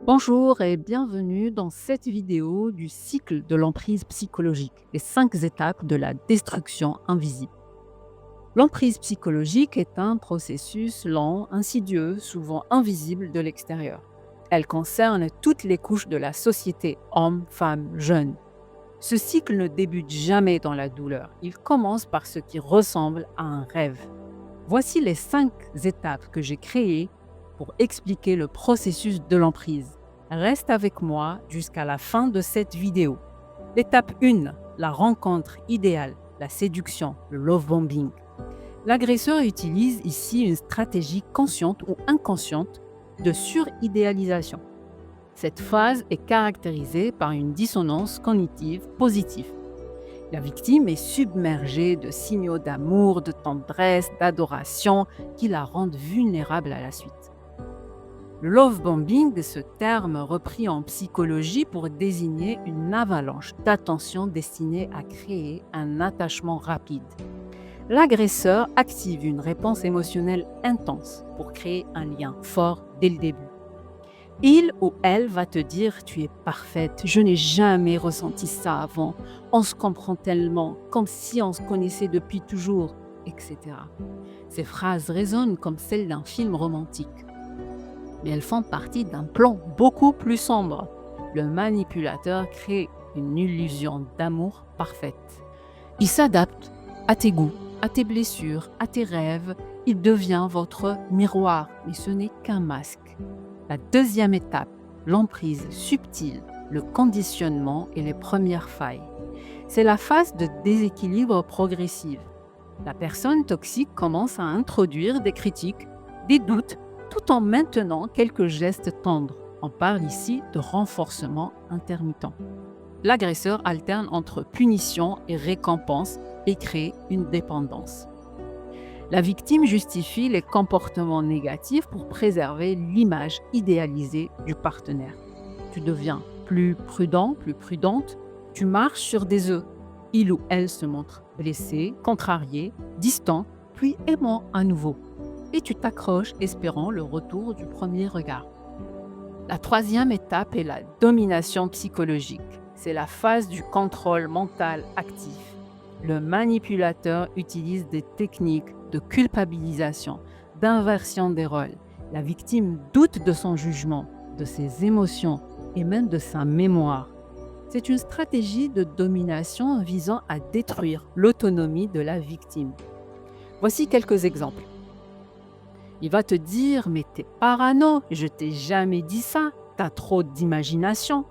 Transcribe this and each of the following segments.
Bonjour et bienvenue dans cette vidéo du cycle de l'emprise psychologique, les 5 étapes de la destruction invisible. L'emprise psychologique est un processus lent, insidieux, souvent invisible de l'extérieur. Elle concerne toutes les couches de la société, hommes, femmes, jeunes. Ce cycle ne débute jamais dans la douleur, il commence par ce qui ressemble à un rêve. Voici les 5 étapes que j'ai créées pour expliquer le processus de l'emprise. Reste avec moi jusqu'à la fin de cette vidéo. L'étape 1, la rencontre idéale, la séduction, le love bombing. L'agresseur utilise ici une stratégie consciente ou inconsciente de suridéalisation. Cette phase est caractérisée par une dissonance cognitive positive. La victime est submergée de signaux d'amour, de tendresse, d'adoration qui la rendent vulnérable à la suite. Le love bombing, ce terme repris en psychologie pour désigner une avalanche d'attention destinée à créer un attachement rapide. L'agresseur active une réponse émotionnelle intense pour créer un lien fort dès le début. Il ou elle va te dire: tu es parfaite, je n'ai jamais ressenti ça avant, on se comprend tellement, comme si on se connaissait depuis toujours, etc. Ces phrases résonnent comme celles d'un film romantique, mais elles font partie d'un plan beaucoup plus sombre. Le manipulateur crée une illusion d'amour parfaite. Il s'adapte à tes goûts, à tes blessures, à tes rêves. Il devient votre miroir, mais ce n'est qu'un masque. La deuxième étape, l'emprise subtile, le conditionnement et les premières failles. C'est la phase de déséquilibre progressif. La personne toxique commence à introduire des critiques, des doutes, tout en maintenant quelques gestes tendres. On parle ici de renforcement intermittent. L'agresseur alterne entre punition et récompense et crée une dépendance. La victime justifie les comportements négatifs pour préserver l'image idéalisée du partenaire. Tu deviens plus prudent, plus prudente, tu marches sur des œufs. Il ou elle se montre blessé, contrarié, distant, puis aimant à nouveau. Et tu t'accroches espérant le retour du premier regard. La troisième étape est la domination psychologique. C'est la phase du contrôle mental actif. Le manipulateur utilise des techniques de culpabilisation, d'inversion des rôles. La victime doute de son jugement, de ses émotions et même de sa mémoire. C'est une stratégie de domination visant à détruire l'autonomie de la victime. Voici quelques exemples. Il va te dire: mais t'es parano, je t'ai jamais dit ça, t'as trop d'imagination.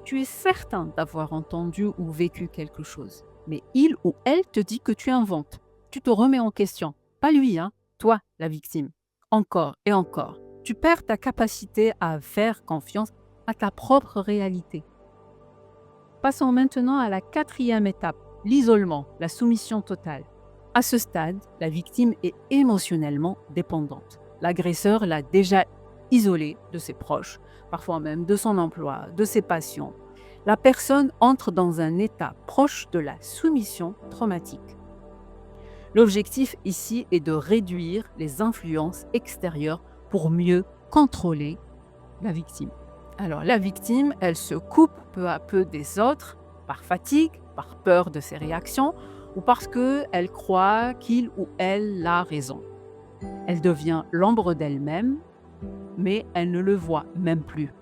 Tu es certain d'avoir entendu ou vécu quelque chose, mais il ou elle te dit que tu inventes. Tu te remets en question. Pas lui, hein, toi, la victime. Encore et encore. Tu perds ta capacité à faire confiance à ta propre réalité. Passons maintenant à la quatrième étape, l'isolement, la soumission totale. À ce stade, la victime est émotionnellement dépendante. L'agresseur l'a déjà isolée de ses proches, parfois même de son emploi, de ses passions. La personne entre dans un état proche de la soumission traumatique. L'objectif ici est de réduire les influences extérieures pour mieux contrôler la victime. Alors la victime, elle se coupe peu à peu des autres par fatigue, par peur de ses réactions ou parce qu'elle croit qu'il ou elle a raison. Elle devient l'ombre d'elle-même, mais elle ne le voit même plus.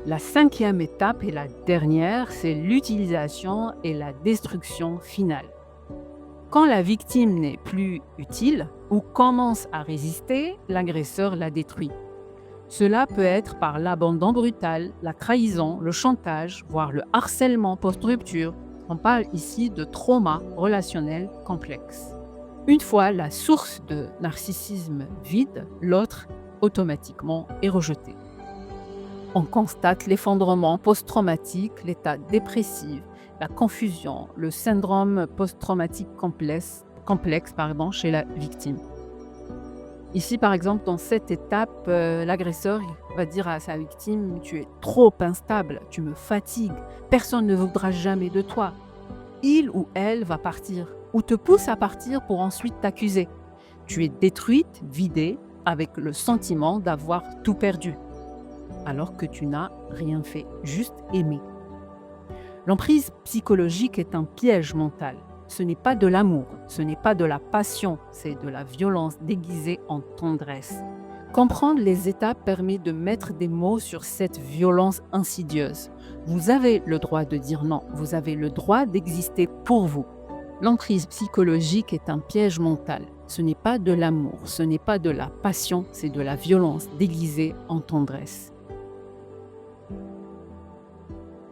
La cinquième étape et la dernière, c'est l'utilisation et la destruction finale. Quand la victime n'est plus utile ou commence à résister, l'agresseur la détruit. Cela peut être par l'abandon brutal, la trahison, le chantage, voire le harcèlement post-rupture. On parle ici de trauma relationnel complexe. Une fois la source de narcissisme vide, l'autre automatiquement est rejeté. On constate l'effondrement post-traumatique, l'état dépressif, la confusion, le syndrome post-traumatique complexe chez la victime. Ici, par exemple, dans cette étape, l'agresseur va dire à sa victime: tu es trop instable, tu me fatigues, personne ne voudra jamais de toi. Il ou elle va partir ou te pousse à partir pour ensuite t'accuser. Tu es détruite, vidée, avec le sentiment d'avoir tout perdu. alors que tu n'as rien fait, juste aimé. L'emprise psychologique est un piège mental. Ce n'est pas de l'amour, ce n'est pas de la passion, c'est de la violence déguisée en tendresse. Comprendre les étapes permet de mettre des mots sur cette violence insidieuse. Vous avez le droit de dire non, vous avez le droit d'exister pour vous. L'emprise psychologique est un piège mental. Ce n'est pas de l'amour, ce n'est pas de la passion, c'est de la violence déguisée en tendresse.